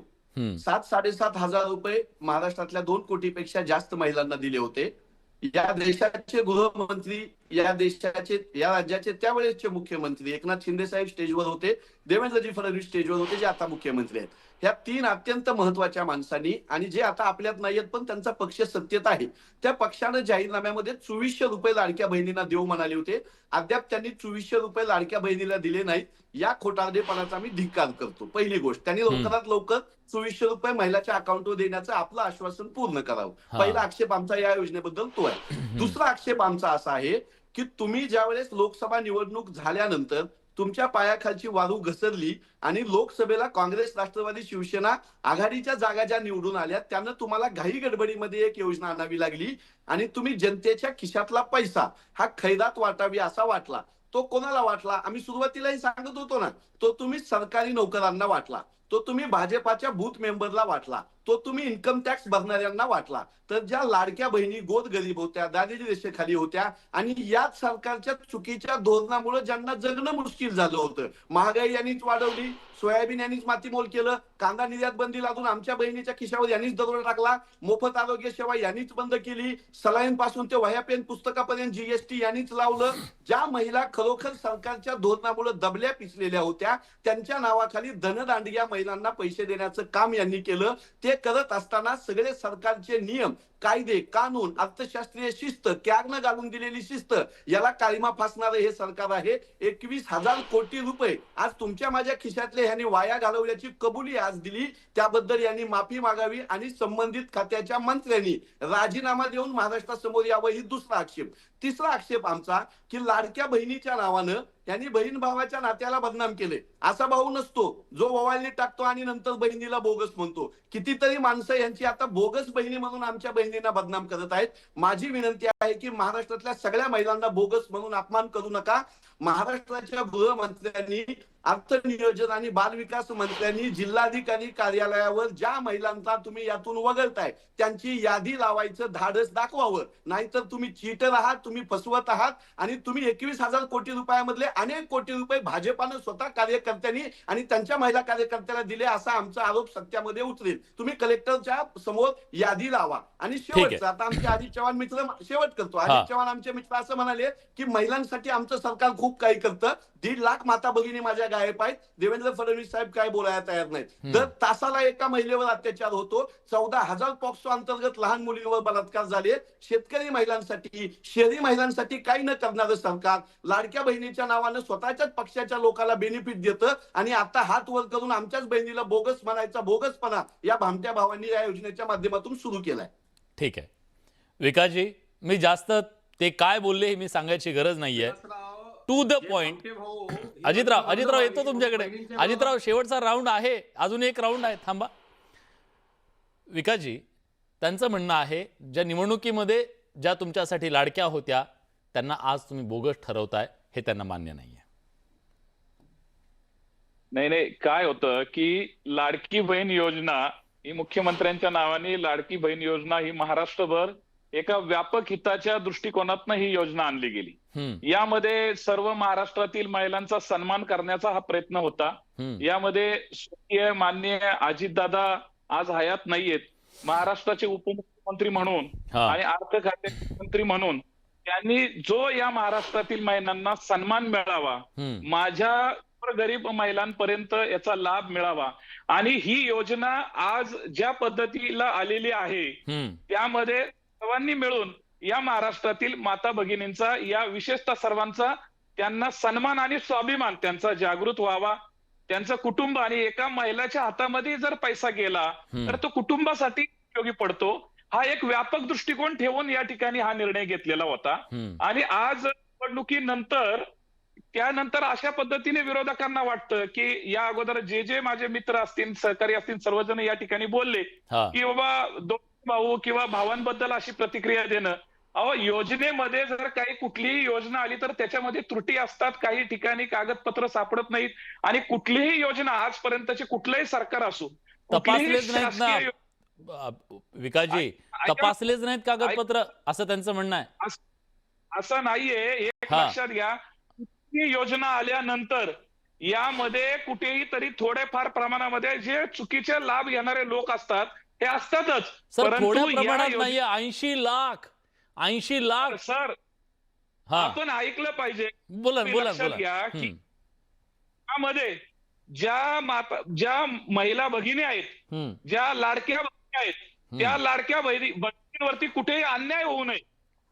7-7.5 हजार रुपये महाराष्ट्रातल्या 2 कोटीपेक्षा जास्त महिलांना दिले होते. या देशाचे गृहमंत्री या राज्याचे त्यावेळेसचे मुख्यमंत्री एकनाथ शिंदे साहेब स्टेजवर होते, देवेंद्रजी फडणवीस स्टेजवर होते, जे आता मुख्यमंत्री आहेत. ह्या 3 अत्यंत महत्वाच्या माणसांनी, आणि जे आता आपल्यात नाहीयेत पण त्यांचा पक्ष सत्तेत आहे, त्या पक्षानं जाहीरनाम्यामध्ये 2400 रुपये लाडक्या बहिणींना देऊ म्हणाले होते. अद्याप त्यांनी 2400 रुपये लाडक्या बहिणीला दिले नाहीत. या खोटारडेपणाचा मी धिक्कार करतो. पहिली गोष्ट, त्यांनी लवकरात लवकर 2400 रुपये महिलाच्या अकाउंटवर देण्याचं आपलं आश्वासन पूर्ण करावं. पहिला आक्षेप आमचा या योजनेबद्दल तो आहे. दुसरा आक्षेप आमचा असा आहे की तुम्ही ज्यावेळेस लोकसभा निवडणूक झाल्यानंतर तुमच्या पायाखालची वाळू घसरली आणि लोकसभेला काँग्रेस, राष्ट्रवादी, शिवसेना आघाडीच्या जागा ज्या निवडून आल्या त्यानं तुम्हाला घाई गडबडीमध्ये एक योजना आणावी लागली आणि तुम्ही जनतेच्या खिशातला पैसा हा खैरात वाटावी असा वाटला. तो कोणाला वाटला? आम्ही सुरुवातीलाही सांगत होतो ना, तो तुम्ही सरकारी नोकरांना वाटला, तो तुम्ही भाजपाच्या बूथ मेंबरला वाटला, तो तुम्ही इन्कम टॅक्स भरणाऱ्यांना वाटला. तर ज्या लाडक्या बहिणी गोरगरीब होत्या, दारिद्र्य रेषेखाली होत्या आणि याच सरकारच्या चुकीच्या धोरणामुळे ज्यांना जगणं मुश्किल झालं होतं, महागाई यांनीच वाढवली, सोयाबीन यांनीच मातीमोल केलं, कांदा निर्यात बंदी लागून आमच्या बहिणीच्या खिशावर यांनीच दरोडा टाकला, मोफत आरोग्य सेवा यांनीच बंद केली, सलाईन पासून ते वह्या पेन पुस्तकापर्यंत जीएसटी यांनीच लावलं. ज्या महिला खरोखर सरकारच्या धोरणामुळे दबल्या पिचलेल्या होत्या त्यांच्या नावाखाली धनदांडग्या महिलांना पैसे देण्याचं काम यांनी केलं. ते करत असताना सगळे सरकारचे नियम, कायदे, कानून, अर्थशास्त्रीय शिस्त, त्यागनं घालून दिलेली शिस्त याला काळीमा फासणारं हे सरकार आहे. 21,000 कोटी रुपये आज तुमच्या माझ्या खिशातले ह्यांनी वाया घालवल्याची कबुली आज दिली. त्याबद्दल यांनी माफी मागावी आणि संबंधित खात्याच्या मंत्र्यांनी राजीनामा देऊन महाराष्ट्रासमोर यावं. ही दुसरा आक्षेप. तिसरा आक्षेप आमचा की लाडक्या बहिणीच्या नावानं यांनी बहीण भावाच्या नात्याला बदनाम केले. असा भाऊ नसतो जो ओवाळणी टाकतो आणि नंतर बहिणीला बोगस म्हणतो. कितीतरी माणसं यांची आता बोगस बहिणी म्हणून आमच्या बहिणींना बदनाम करत आहेत. माझी विनंती आहे की महाराष्ट्रातल्या सगळ्या महिलांना बोगस म्हणून अपमान करू नका. महाराष्ट्राच्या गृहमंत्र्यांनी, अर्थ नियोजन आणि बालविकास मंत्र्यांनी जिल्हाधिकारी कार्यालयावर ज्या महिलांचा तुम्ही यातून वगळताय त्यांची यादी लावायचं धाडस दाखवावं. नाहीतर तुम्ही चीटर आहात, तुम्ही फसवत आहात आणि तुम्ही 21,000 कोटी रुपयामधले अनेक कोटी रुपये भाजपानं स्वतः कार्यकर्त्यांनी आणि त्यांच्या महिला कार्यकर्त्याला दिले असा आमचा आरोप सत्यामध्ये उतरेल. तुम्ही कलेक्टरच्या समोर यादी लावा. आणि शेवटचं, आता आमचे अजित चव्हाण मित्र, शेवट करतो, अजित चव्हाण आमचे मित्र असं म्हणाले की महिलांसाठी आमचं सरकार खूप काही करतं. 1.5 लाख माता भगिनी माझ्या गायब आहेत. देवेंद्र फडणवीस साहेब काय बोलायला तयार नाहीत. दर तासाला एका महिलेवर अत्याचार होतो. 14,000 पॉक्सो अंतर्गत लहान मुलींवर बलात्कार झाले. शेतकरी महिलांसाठी, शहरी महिलांसाठी काही न करणारं सरकार लाडक्या बहिणीच्या नावानं स्वतःच्याच पक्षाच्या लोकांना बेनिफिट देतं आणि आता हात वर करून आमच्याच बहिणीला बोगस म्हणायचा बोगसपणा या भामट्या भावांनी या योजनेच्या माध्यमातून सुरू केलाय. ठीक आहे विकासजी, मी जास्त ते काय बोलले हे मी सांगायची गरज नाहीये. To the point. अजितराव येतो तुमच्याकडे. अजितराव, शेवटचा राऊंड आहे, अजून एक राऊंड आहे, थांबा. विकासजी, त्यांचं म्हणणं आहे ज्या निवडणुकीमध्ये ज्या तुमच्यासाठी लाडक्या होत्या त्यांना आज तुम्ही बोगस ठरवताय हे त्यांना मान्य नाहीये. नाही, काय होतं की लाडकी बहीण योजना ही मुख्यमंत्र्यांच्या नावाने लाडकी बहीण योजना ही महाराष्ट्रभर एका व्यापक हिताच्या दृष्टिकोनातनं ही योजना आणली गेली. यामध्ये सर्व महाराष्ट्रातील महिलांचा सन्मान करण्याचा हा प्रयत्न होता. यामध्ये स्वर्गीय माननीय अजितदादा आज हयात नाहीयेत, महाराष्ट्राचे उपमुख्यमंत्री म्हणून आणि अर्थ खात्याचे मंत्री म्हणून त्यांनी जो या महाराष्ट्रातील महिलांना सन्मान मिळावा, माझ्या गरीब महिलांपर्यंत याचा लाभ मिळावा आणि ही योजना आज ज्या पद्धतीला आलेली आहे त्यामध्ये सर्वांनी मिळून या महाराष्ट्रातील माता भगिनींचा, या विशेषतः सर्वांचा त्यांना सन्मान आणि स्वाभिमान त्यांचा जागृत व्हावा. त्यांचं कुटुंब आणि एका महिलाच्या हातामध्ये जर पैसा गेला तर तो कुटुंबासाठी उपयोगी पडतो. हा एक व्यापक दृष्टिकोन ठेवून या ठिकाणी हा निर्णय घेतलेला होता. आणि आज निवडणुकीनंतर त्यानंतर अशा पद्धतीने विरोधकांना वाटतं की या अगोदर जे माझे मित्र असतील, सहकारी असतील, सर्वजण या ठिकाणी बोलले की बाबा दोन भाऊ किंवा भावांबद्दल अशी प्रतिक्रिया देणं. अहो, योजनेमध्ये जर काही कुठलीही योजना आली तर त्याच्यामध्ये त्रुटी असतात, काही ठिकाणी कागदपत्र सापडत नाहीत आणि कुठलीही योजना आजपर्यंतचे कुठलंही सरकार असो तपासलेच नाहीत ना विकासजी, तपासलेच नाहीत कागदपत्र असं त्यांचं म्हणणं आहे. असं नाहीये, एक लक्षात घ्या. योजना आल्यानंतर यामध्ये कुठेही तरी थोडेफार प्रमाणामध्ये जे चुकीचे लाभ घेणारे लोक असतात ते असतातच. सर थोड्या प्रमाणात नाहीये, 80 लाख सर हा आपण ऐकलं पाहिजे. बोला तुम्ही बोला लक्षात बोला घ्या की हम्म, त्यामध्ये ज्या महिला भगिनी आहेत, हम्म, ज्या लाडक्या भगिनी आहेत, त्या हम्म. लाडक्या भगिनीवरती कुठेही अन्याय होऊ नये,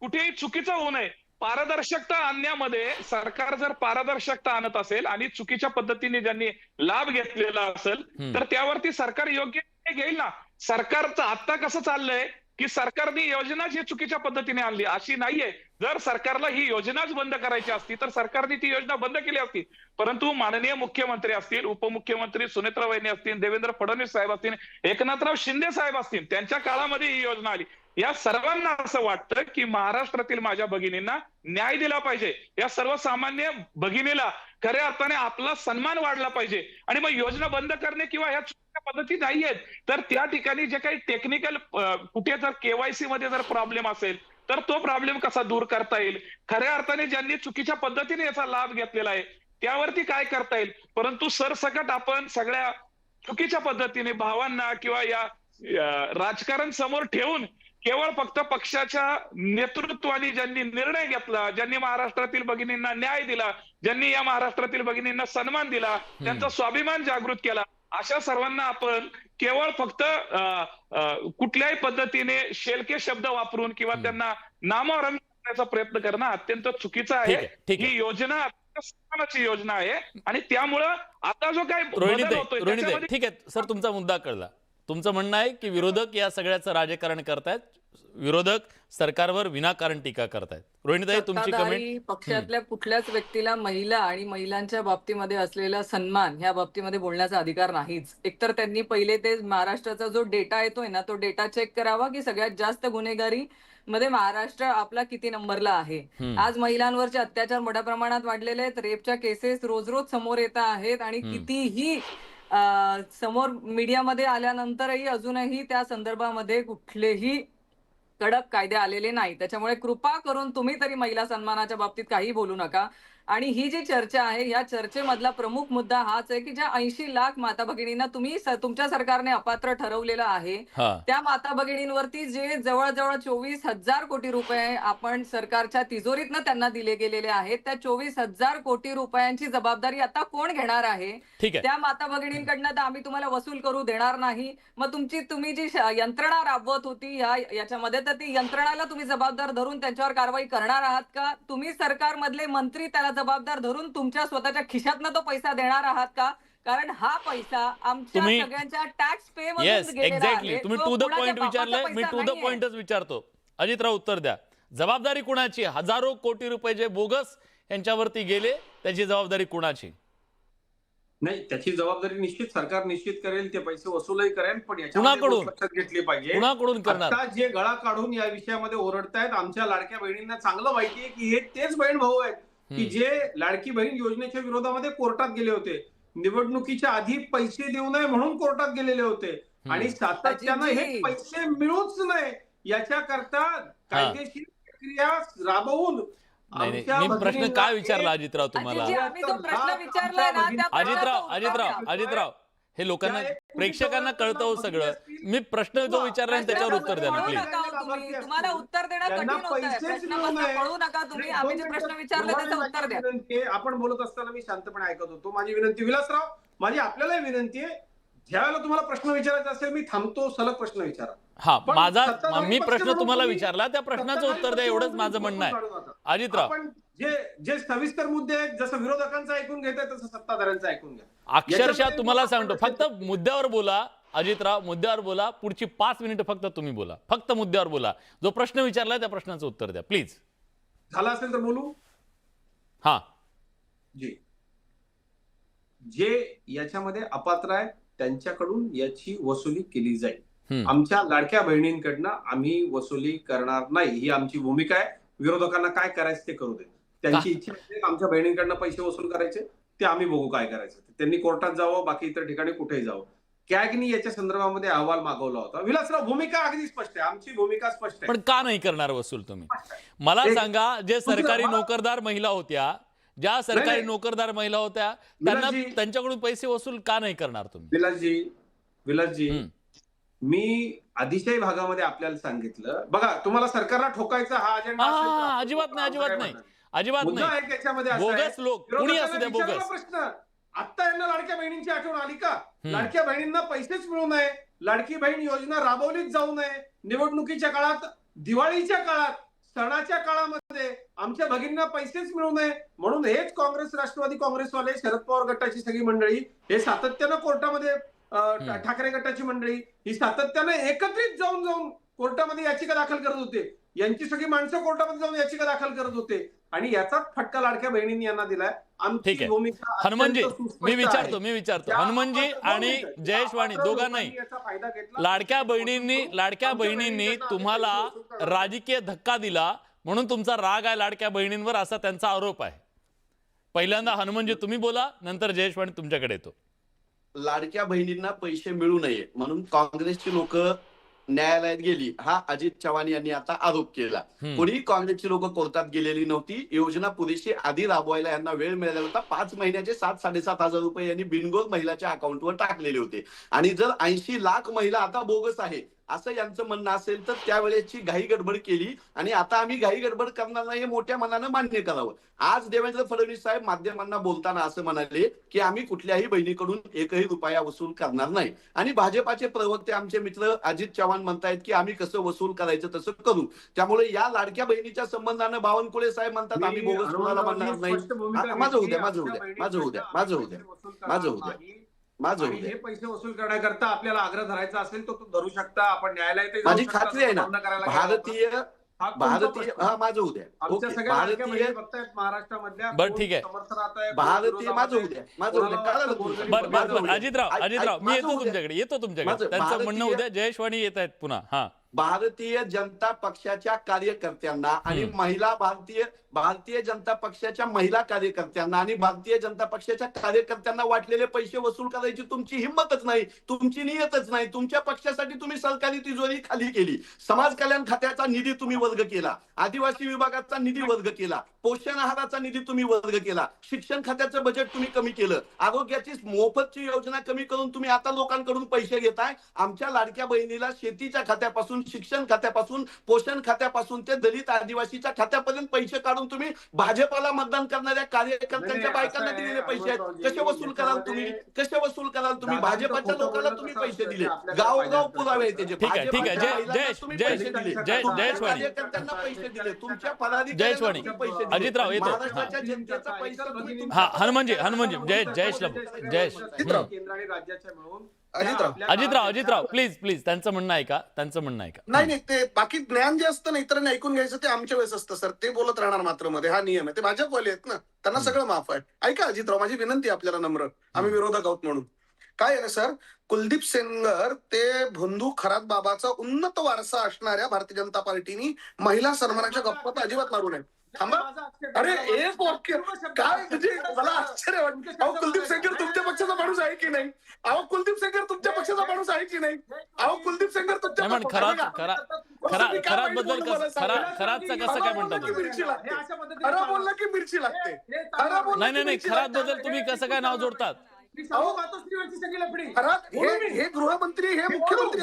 कुठेही चुकीचं होऊ नये. पारदर्शकता आणण्यामध्ये सरकार जर पारदर्शकता आणत असेल आणि चुकीच्या पद्धतीने ज्यांनी लाभ घेतलेला असेल हम्म. तर त्यावरती सरकार योग्य निर्णय घेईल ना. सरकारचं आता कसं चाललंय की सरकारने योजना जी चुकीच्या पद्धतीने आणली अशी नाहीये. जर सरकारला ही योजनाच बंद करायची असती तर सरकारने ती योजना बंद केली असती. परंतु माननीय मुख्यमंत्री असतील, उपमुख्यमंत्री सुनेत्रा वहिनी असतील, देवेंद्र फडणवीस साहेब असतील, एकनाथराव शिंदे साहेब असतील, त्यांच्या काळामध्ये ही योजना आली. या सर्वांना असं वाटतं की महाराष्ट्रातील माझ्या भगिनींना न्याय दिला पाहिजे, या सर्वसामान्य भगिनीला खऱ्या अर्थाने आपला सन्मान वाढला पाहिजे. आणि मग योजना बंद करणे किंवा ह्या चुकीच्या पद्धती नाहीयेत तर त्या ठिकाणी जे काही टेक्निकल कुठे जर केवायसी मध्ये जर प्रॉब्लेम असेल तर तो प्रॉब्लेम कसा दूर करता येईल, खऱ्या अर्थाने ज्यांनी चुकीच्या पद्धतीने याचा लाभ घेतलेला आहे त्यावरती काय करता येईल. परंतु सरसकट आपण सगळ्या चुकीच्या पद्धतीने भावांना किंवा या राजकारण समोर ठेवून केवळ फक्त पक्षाच्या नेतृत्वाने ज्यांनी निर्णय घेतला, ज्यांनी महाराष्ट्रातील भगिनींना न्याय दिला, ज्यांनी या महाराष्ट्रातील भगिनींना सन्मान दिला, त्यांचा स्वाभिमान जागृत केला, अशा सर्वांना आपण केवळ फक्त कुठल्याही पद्धतीने शेलके शब्द वापरून किंवा त्यांना नामोहरम करण्याचा प्रयत्न करणं अत्यंत चुकीचं आहे. ठीक आहे. ही योजना अत्यंत सन्मानाची योजना आहे आणि त्यामुळं आता जो काही रोहिणीताई, बदल होतोय रोहिणीताई, त्याच्यामध्ये ठीक आहे सर, तुमचा मुद्दा कळला. तुमचं म्हणणं आहे की विरोधक या सगळ्याचं राजकारण करतायत, विरोधक सरकारवर विनाकारण टीका करतायत. रोहिणीताई, तुमची कमेंट. सत्ताधारी पक्षातल्या कुठल्याच व्यक्तीला महिला आणि महिलांच्या बाबतीमध्ये असलेला सन्मान ह्या बाबतीमध्ये बोलण्याचा अधिकार नाहीच. एकतर त्यांनी पहिले ते महाराष्ट्राचा जो डेटा येतोय ना तो डेटा चेक करावा की सगळ्यात जास्त गुन्हेगारी मध्ये महाराष्ट्र आपला किती नंबरला आहे. आज महिलांवरचे अत्याचार मोठ्या प्रमाणात वाढलेले आहेत, रेपच्या केसेस रोज रोज समोर येत आहेत आणि कितीही समोर मीडियामध्ये आल्यानंतरही अजूनही त्या संदर्भामध्ये कुठलेही कडक कायदे आलेले नाही. त्याच्यामुळे कृपा करून तुम्ही तरी महिला सन्मानाच्या बाबतीत काही बोलू नका. आणि ही जी चर्चा आहे या चर्चेमधला प्रमुख मुद्दा हाच आहे की ज्या 80 लाख माता भगिनींना तुम्ही तुमच्या सरकारने अपात्र ठरवलेलं आहे त्या माता भगिनींवरती जे जवळजवळ 24,000 कोटी रुपये आपण सरकारच्या तिजोरीतनं त्यांना दिले गेलेले आहेत, त्या 24,000 कोटी रुपयांची जबाबदारी आता कोण घेणार आहे? त्या माता भगिनींकडनं तर आम्ही तुम्हाला वसूल करू देणार नाही. मग तुम्ही जी यंत्रणा राबवत होती याच्यामध्ये तर ती यंत्रणाला तुम्ही जबाबदार धरून त्यांच्यावर कारवाई करणार आहात का? तुम्ही सरकारमधले मंत्री त्याला जबाबदार धरून तुमच्या स्वतःच्या खिशातनं तो पैसा देणार आहात का? कारण हा पैसा आमच्या सगळ्यांच्या टॅक्स पे मधून गेलेला आहे. तुम्ही टू द पॉइंट विचारलंय, मी टू द पॉइंटच विचारतो. अजितराव उत्तर द्या. जबाबदारी कुणाची? हजारो कोटी रुपये जे बोगस यांच्यावरती गेले त्याची जबाबदारी कुणाची? नाही, त्याची जबाबदारी निश्चित सरकार निश्चित करेल, ते पैसे वसूलही करेल, पण याच्यामध्ये लक्षात घेतली पाहिजे कुणाकडून करणार? आता जे गळा काढून या विषयामध्ये ओरडतायत आमच्या लाडक्या बहिणींना चांगलं माहितीये की हे तेच बहीण भाऊ आहेत की जे लाडकी बहीण योजनेच्या विरोधामध्ये कोर्टात गेले होते, निवडणुकीच्या आधी पैसे देऊ नये म्हणून कोर्टात गेलेले होते आणि सातत्यानं हे पैसे मिळूच नये याच्याकरता कायदेशीर प्रक्रिया राबवून. मी प्रश्न काय विचारला अजितराव तुम्हाला? अजितराव हे लोकांना प्रेक्षकांना कळतं हो सगळं. मी प्रश्न जो विचारला त्याच्यावर उत्तर द्या ना प्लीज. तुम्हाला उत्तर देणं कठीण होतंय. प्रश्नापासून पळू नका तुम्ही. आम्ही जे प्रश्न विचारले त्याचं उत्तर द्या. आपण बोलत असताना मी शांतपणे ऐकत होतो. माझी विनंती, विलासराव, माझी आपल्यालाही विनंती आहे, ज्यावेळेला तुम्हाला प्रश्न विचारायचा असेल मी थांबतो, सलग प्रश्न विचारा. मी प्रश्न तुम्हाला विचारला, त्या प्रश्नाचं उत्तर द्या, एवढंच माझं म्हणणं आहे. अजितराव, जे सविस्तर मुद्दे आहेत, जसं विरोधकांचं ऐकून घेताय तसं सत्ताधाऱ्यांचं ऐकून घ्या. अक्षरशः तुम्हाला सांगतो, फक्त मुद्द्यावर बोला अजितराव, मुद्द्यावर बोला. पुढची 5 मिनिटं फक्त तुम्ही बोला, फक्त मुद्द्यावर बोला. जो प्रश्न विचारलाय त्या प्रश्नाचं उत्तर द्या प्लीज. झालं असेल तर बोलू. हा, जे याच्यामध्ये अपात्र आहेत त्यांच्याकडून याची वसुली केली जाईल. आमच्या लाडक्या बहिणींकडनं आम्ही वसुली करणार नाही, ही आमची भूमिका आहे. विरोधकांना काय करायचं ते करू दे. त्यांची इच्छा आहे आमच्या बहिणींकडनं पैसे वसूल करायचे, ते आम्ही बघू काय करायचं. त्यांनी कोर्टात जावं, बाकी इतर ठिकाणी कुठेही जावं. कॅगनी याच्या संदर्भामध्ये अहवाल मागवला होता. विलासराव, भूमिका अगदी स्पष्ट आहे, आमची भूमिका स्पष्ट आहे. पण का नाही करणार वसूल तुम्ही? मला सांगा, जे सरकारी नोकरदार महिला होत्या, ज्या सरकारी नोकरदार महिला होत्या, त्यांना त्यांच्याकडून पैसे वसूल का नाही करणार तुम्ही? विलासजी, मी आधीच्याही भागामध्ये आपल्याला सांगितलं, बघा, तुम्हाला सरकारला ठोकायचा हा अजेंडा अजिबात नाही, अजिबात नाही. अजिबात मुद्दा नाही. आहे त्याच्यामध्ये असा आहे, बोगस लोक कुणी असू द्या, विरोधकांना बोगस. विचारला प्रश्न, आता यांना लाडक्या बहिणींची आठवण आली का? हम्म. लाडक्या बहिणींना पैसेच मिळू नये, लाडकी बहीण योजना राबवलीच जाऊ नये, निवडणुकीच्या काळात, दिवाळीच्या काळात, सणाच्या काळामध्ये आमच्या भगिनींना पैसेच मिळू नये म्हणून हेच काँग्रेस, राष्ट्रवादी काँग्रेसवाले, शरद पवार गटाची सगळी मंडळी हे सातत्यानं कोर्टामध्ये, ठाकरे गटाची मंडळी ही सातत्यानं एकत्रित जाऊन कोर्टामध्ये याचिका दाखल करत होते. यांची सगळी माणसं कोर्टामध्ये जाऊन याचिका दाखल करत होते आणि याचाच फटका लाडक्या बहिणींनी यांना दिलाय. ठीक आमची आहे. भूमिका हनुमानजी, अत्यंत सुस्पष्ट मी आहे. विचारतो त्या हनुमानजी अपात्र आणि लोकांनी जयेश वाणी दोघांनाही, याचा फायदा घेतला. लाडक्या बहिणींनी तुम्हाला राजकीय धक्का दिला म्हणून तुमचा राग आहे लाडक्या बहिणींवर, असा त्यांचा आरोप आहे. पहिल्यांदा हनुमानजी तुम्ही बोला, नंतर जयेश वाणी तुमच्याकडे येतो. लाडक्या बहिणींना पैसे मिळू नये म्हणून काँग्रेसची लोक न्यायालयात गेली, हा अजित चव्हाण यांनी आता आरोप केला. कोणी काँग्रेसची लोक कोर्टात गेलेली नव्हती. योजना पुरेशी आधी राबवायला यांना वेळ मिळाला होता. 5 महिन्याचे 7-7.5 हजार यांनी बिनगोर महिलाच्या अकाउंटवर टाकलेले होते. आणि जर 80 लाख महिला आता बोगस आहे असं यांचं म्हणणं असेल तर त्यावेळेची घाई गडबड केली आणि आता आम्ही घाई गडबड करणार नाही हे मोठ्या मनानं मान्य करावं. आज देवेंद्र फडणवीस साहेब माध्यमांना बोलताना असं म्हणाले की आम्ही कुठल्याही बहिणीकडून एकही रुपया वसूल करणार नाही. आणि भाजपाचे प्रवक्ते आमचे मित्र अजित चव्हाण म्हणतायत की आम्ही कसं वसूल करायचं तसं करू. त्यामुळे या लाडक्या बहिणीच्या संबंधानं बावनकुळे साहेब म्हणतात आम्ही बोगस कोणाला म्हणणार नाही. माझं होऊ द्या. हे पैसे वसूल करण्याकरता आपल्याला आग्रह धरायचा असेल तो धरू शकता. आपण न्यायालयात माझी खात्री आहे ना, भारतीय माझं होऊ द्या. आमच्या ओके, सगळ्या लाडक्या भारतीय बहिणी बघतायत महाराष्ट्रामधल्या. बरं, ठीक आहे. भारतीय माझं होऊ द्या. बरं अजितराव मी येतो तुमच्याकडे त्यांचं म्हणणं उद्या. जयेश वाणी येत आहेत पुन्हा. हा, भारतीय जनता पक्षाच्या कार्यकर्त्यांना आणि भारतीय जनता पक्षाच्या महिला कार्यकर्त्यांना आणि भारतीय जनता पक्षाच्या कार्यकर्त्यांना वाटलेले पैसे वसूल करायची तुमची हिंमतच नाही, तुमची नियतच नाही. तुमच्या पक्षासाठी तुम्ही सरकारी तिजोरी खाली केली, समाज कल्याण खात्याचा निधी तुम्ही वर्ग केला, आदिवासी विभागाचा निधी वर्ग केला, पोषण आहाराचा निधी तुम्ही वर्ग केला, शिक्षण खात्याचं बजेट तुम्ही कमी केलं, आरोग्याची मोफतची योजना कमी करून तुम्ही आता लोकांकडून पैसे घेताय. आमच्या लाडक्या बहिणीला शेतीच्या खात्यापासून, शिक्षण खात्यापासून, पोषण खात्यापासून ते दलित आदिवासीच्या खात्यापर्यंत पैसे काढून तुम्ही भाजपाला मतदान करणाऱ्या कार्यकर्त्यांच्या बायकांना दिलेले पैसे आहेत. कसे वसूल कराल तुम्ही? भाजपाच्या लोकांना तुम्ही पैसे दिले, गावोगाव पुरावे त्याचे. ठीक आहे. जयेश वाणी, कार्यकर्त्यांना पैसे दिले, तुमच्या जयेश वाणी. पदाधिकाऱ्यांना पैसे दिले. अजितराव येतो. महाराष्ट्राच्या जनतेचा पैसा तुम्ही हा, हनुमानजी जयेश केंद्र आणि राज्याच्या मिळून अजितराव प्लीज त्यांचं म्हणणं आहे का? नाही ते बाकी ज्ञान जे असतं ना इतरांनी ऐकून घ्यायचं ते आमच्या वेळेस असतं सर. ते बोलत राहणार मात्र मध्ये, हा नियम आहे. ते भाजपवाले आहेत ना, त्यांना सगळं माफ आहे. ऐका अजितराव, माझी विनंती आहे आपल्याला नम्र, आम्ही विरोधक आहोत म्हणून. काय आहे ना सर, कुलदीप सेंगर ते भोंदू खरात बाबाचा उन्नत वारसा असणाऱ्या भारतीय जनता पार्टीनी महिला सन्मानाच्या गप्पा तर अजिबात मारू नये. थांबा, अरे एक वाक्य काय म्हणजे मला आश्चर्य वाटतं. अहो कुलदीप सेंगर तुमच्या पक्षाचा माणूस आहे की नाही? कुलदीप सेंगर तुमच्या पक्षाचा माणूस आहे की नाही? कुलदीप सेंगर तुमच्या खरातचं कसं काय म्हणता तुम्ही? खरं बोलला की मिरची लागते. नाही खरात बद्दल तुम्ही कसं काय नाव जोडतात? हे गृहमंत्री, हे मुख्यमंत्री.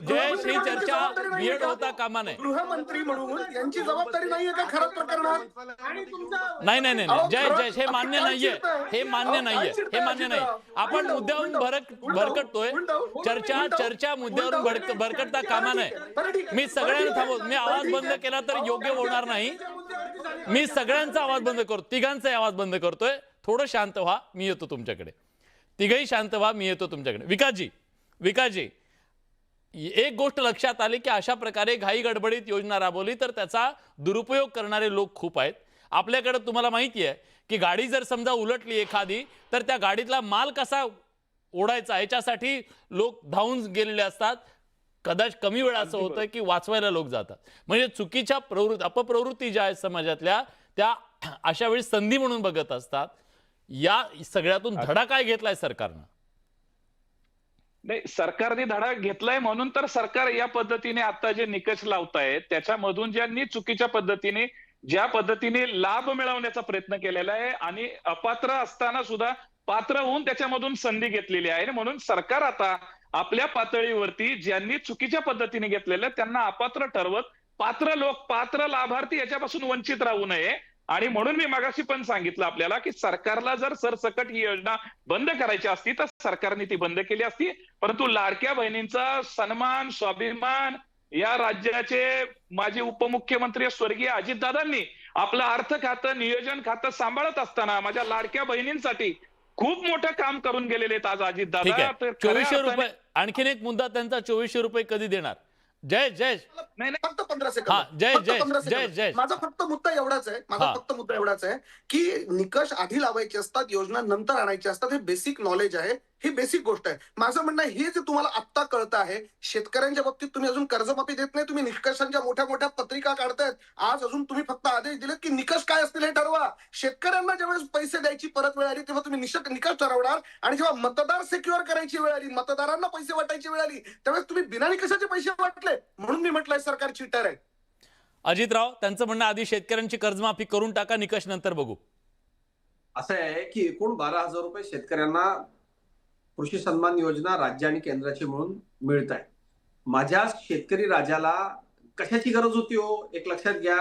जयेश ही चर्चा बियड होता कामा नये. गृहमंत्री म्हणून यांची जबाबदारी नाहीये का खरं प्रकरणात? नाही जयेश हे मान्य नाहीये. आपण मुद्द्यावरून भरकटतोय. चर्चा मुद्द्यावरून भरकटता कामा नये. मी सगळ्यांना थांबवतो. मी आवाज बंद केला तर योग्य होणार नाही. मी सगळ्यांचा आवाज बंद करतो, तिघांचा आवाज बंद करतोय. थोडं शांत व्हा, मी येतो तुमच्याकडे. तिघही शांत व्हा, मी येतो तुमच्याकडे. विकासजी, एक गोष्ट लक्षात आली की अशा प्रकारे घाई गडबडीत योजना राबवली तर त्याचा दुरुपयोग करणारे लोक खूप आहेत आपल्याकडे. तुम्हाला माहिती आहे की गाडी जर समजा उलटली एखादी तर त्या गाडीतला माल कसा ओढायचा याच्यासाठी लोक धावून गेलेले असतात. कदाचित कमी वेळा असं होतं की वाचवायला लोक जातात. म्हणजे चुकीच्या अपप्रवृत्ती ज्या आहेत समाजातल्या त्या अशा वेळी संधी म्हणून बघत असतात. या सगळ्यातून धडा काय घेतलाय सरकारनं? नाही, सरकारने धडा घेतलाय म्हणून तर सरकार या पद्धतीने आता जे निकष लावतायत त्याच्यामधून ज्यांनी चुकीच्या पद्धतीने ज्या पद्धतीने लाभ मिळवण्याचा प्रयत्न केलेला आहे आणि अपात्र असताना सुद्धा पात्र होऊन त्याच्यामधून संधी घेतलेली आहे. म्हणून सरकार आता आपल्या पातळीवरती ज्यांनी चुकीच्या पद्धतीने घेतलेल्या त्यांना अपात्र ठरवत पात्र लोक, पात्र लाभार्थी याच्यापासून वंचित राहू नये. आणि म्हणून मी मगाशी पण सांगितलं आपल्याला की सरकारला जर सरसकट ही योजना बंद करायची असती तर सरकारने ती बंद केली असती. परंतु लाडक्या बहिणींचा सन्मान, स्वाभिमान या राज्याचे माजी उपमुख्यमंत्री स्वर्गीय अजितदादांनी आपलं अर्थ खातं, नियोजन खातं सांभाळत असताना माझ्या लाडक्या बहिणींसाठी खूप मोठं काम करून गेलेले आहेत आज ठीक अजितदादा. आहे. तर खऱ्या 2400 अर्थाने- रुपये, आणखीन एक मुद्दा त्यांचा, 2400 रुपये कधी देणार? जय जय नाही नाही, फक्त 15 हा, सेकंद जय फक्त जय 15 जय सेकंद. जय माझा फक्त मुद्दा एवढाच आहे हा. मुद्दा एवढाच आहे की निकष आधी लावायचे असतात, योजना नंतर आणायची असतात. हे बेसिक नॉलेज आहे, ही बेसिक गोष्ट आहे. माझं म्हणणं आहे, हे जे तुम्हाला आत्ता कळतं आहे, शेतकऱ्यांच्या बाबतीत तुम्ही अजून कर्जमाफी देत नाही, तुम्ही निकषांच्या मोठ्या मोठ्या पत्रिका काढतायत. आज अजून तुम्ही फक्त आदेश दिलेत की निकष काय असतील हे ठरवा. शेतकऱ्यांना ज्यावेळेस पैसे द्यायची परत वेळ आली तेव्हा तुम्ही निकष ठरवणार, आणि जेव्हा मतदार सिक्युअर करायची वेळ आली, मतदारांना पैसे वाटायची वेळ आली, त्यावेळेस तुम्ही बिना निकषाचे पैसे वाटले. म्हणून मी म्हटलंय सरकार चीटर आहे. अजितराव, त्यांचं म्हणणं आधी शेतकऱ्यांची कर्जमाफी करून टाका, निकष नंतर बघू. असं आहे की एकूण 12,000 रुपये शेतकऱ्यांना कृषी सन्मान योजना राज्य आणि केंद्राची मिळून मिळत आहे. माझ्या शेतकरी राजाला कशाची गरज होती हो, एक लक्षात घ्या.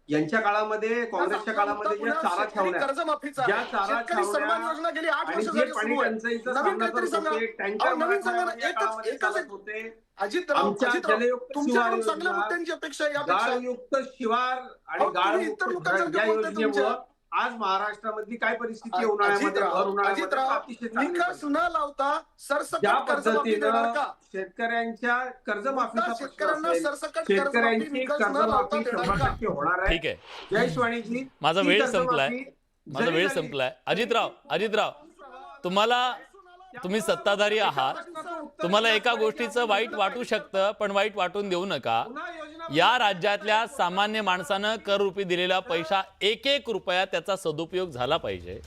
यांच्या काळामध्ये, काँग्रेसच्या काळामध्ये ज्या चारा छावण्या, कर्जमाफीचा ज्या चारा शेतकरी सन्मान छावण्या योजना गेली 8 आणि वर्ष जे झाली पाणी सुरू आहे. टंचाईचा नवीन सामना काहीतरी करत सांगा. होते, टँकर अहो, नवीन सांगा ना. या काळामध्ये एकच चालत होते. अजितराव, आमच्या जलयुक्त तुमच्याकडून शिवार चांगल्या योजना, मुद्द्यांची अपेक्षा आहे. यापेक्षा गाळयुक्त शिवार आणि अहो, तुम्ही गाळयुक्त इतर घर लोकांसारखे या बोलताय योजनेमुळं तुमच्या. आज महाराष्ट्रामधली काय परिस्थिती आहे उन्हाळ्यामध्ये, भर उन्हाळ्यामध्ये अजितराव, अतिशय चांगली निकष परिस्थिती. न लावता सरसकट ज्या कर्जमाफी देणार पद्धतीनं का? शेतकऱ्यांच्या कर्जमाफीचा प्रश्न शेतकऱ्यांना असेल, सरसकट कर्जमाफी शेतकऱ्यांची निकष न लावता कर्जमाफी देणार 100% का? होणार आहे. ठीक आहे, जय शिवाणीजी, माझा ती वेळ कर्जमाफी संपलाय. माझा जरी वेळ झाली- संपलाय. अजितराव, तुम्ही सत्ताधारी आहात, तुम्हाला एका गोष्टीचं वाईट वाटू शकतं, पण वाईट वाटून देऊ नका. पुन्हा योजना या राज्यातल्या सामान्य माणसानं कर रूपी दिलेला पैसा, एक एक रुपया त्याचा सदुपयोग झाला पाहिजे.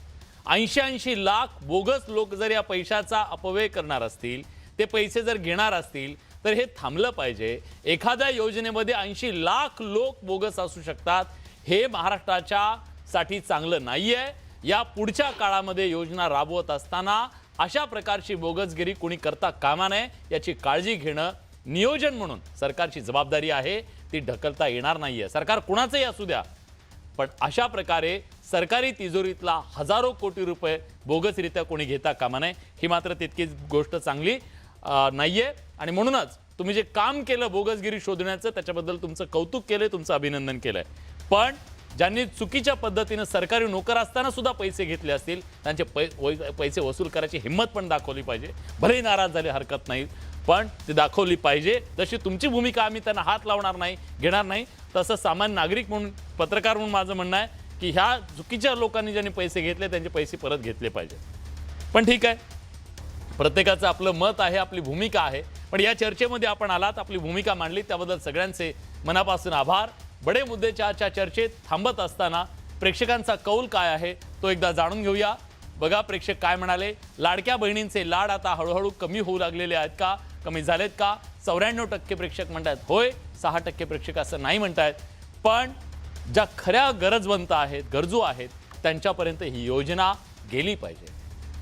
80 लाख बोगस लोक जर या पैशाचा अपव्यय करणार असतील, ते पैसे जर घेणार असतील, तर हे थांबलं पाहिजे. एखाद्या योजनेमध्ये 80 लाख लोक बोगस असू शकतात, हे महाराष्ट्राच्या साठी चांगलं नाहीये. या पुढच्या काळामध्ये योजना राबवत असताना अशा प्रकारची बोगसगिरी कोणी करता कामा नये, याची काळजी घेणं नियोजन म्हणून सरकारची जबाबदारी आहे. ती ढकलता येणार नाहीये. सरकार कुणाचंही असू द्या, पण अशा प्रकारे सरकारी तिजोरीतला हजारो कोटी रुपये बोगसरित्या कोणी घेता कामा नये. ही मात्र तितकीच गोष्ट चांगली नाहीये. आणि म्हणूनच तुम्ही जे काम केलं बोगसगिरी शोधण्याचं, त्याच्याबद्दल तुमचं कौतुक केलंय, तुमचं अभिनंदन केलंय. पण ज्यांनी चुकीच्या पद्धतीनं सरकारी नोकर असताना सुद्धा पैसे घेतले असतील, त्यांचे पैसे वसूल करायची हिंमत पण दाखवली पाहिजे. भलेही नाराज झाले हरकत नाही, पण ती दाखवली पाहिजे. जशी तुमची भूमिका आम्ही त्यांना हात लावणार नाही, घेणार नाही, तसं सामान्य नागरिक म्हणून, पत्रकार म्हणून माझं म्हणणं आहे की ह्या चुकीच्या लोकांनी ज्यांनी पैसे घेतले त्यांचे पैसे परत घेतले पाहिजे. पण ठीक आहे, प्रत्येकाचं आपलं मत आहे, आपली भूमिका आहे. पण या चर्चेमध्ये आपण आलात, आपली भूमिका मांडली, त्याबद्दल सगळ्यांचे मनापासून आभार. बडे मुद्द्याच्या आजच्या चर्चेत थांबत असताना प्रेक्षकांचा कौल काय आहे तो एकदा जाणून घेऊया. बघा प्रेक्षक काय म्हणाले. लाडक्या बहिणींचे लाड आता हळूहळू कमी होऊ लागलेले आहेत का, कमी झालेत का? 94% प्रेक्षक म्हणतात होय, 6% प्रेक्षक असं नाही म्हणतायत. पण ज्या खऱ्या गरजवंत आहेत, गरजू आहेत, त्यांच्यापर्यंत ही योजना गेली पाहिजे.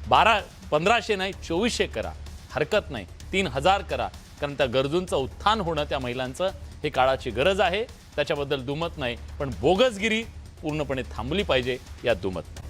1500 नाही, 2400 करा, हरकत नाही, 3000 करा. कारण त्या गरजूंचं उत्थान होणं, त्या महिलांचं, हे काळाची गरज आहे. त्याच्याबद्दल दुमत नाही, पण बोगसगिरी पूर्णपणे थांबली पाहिजे, यात दुमत नाही.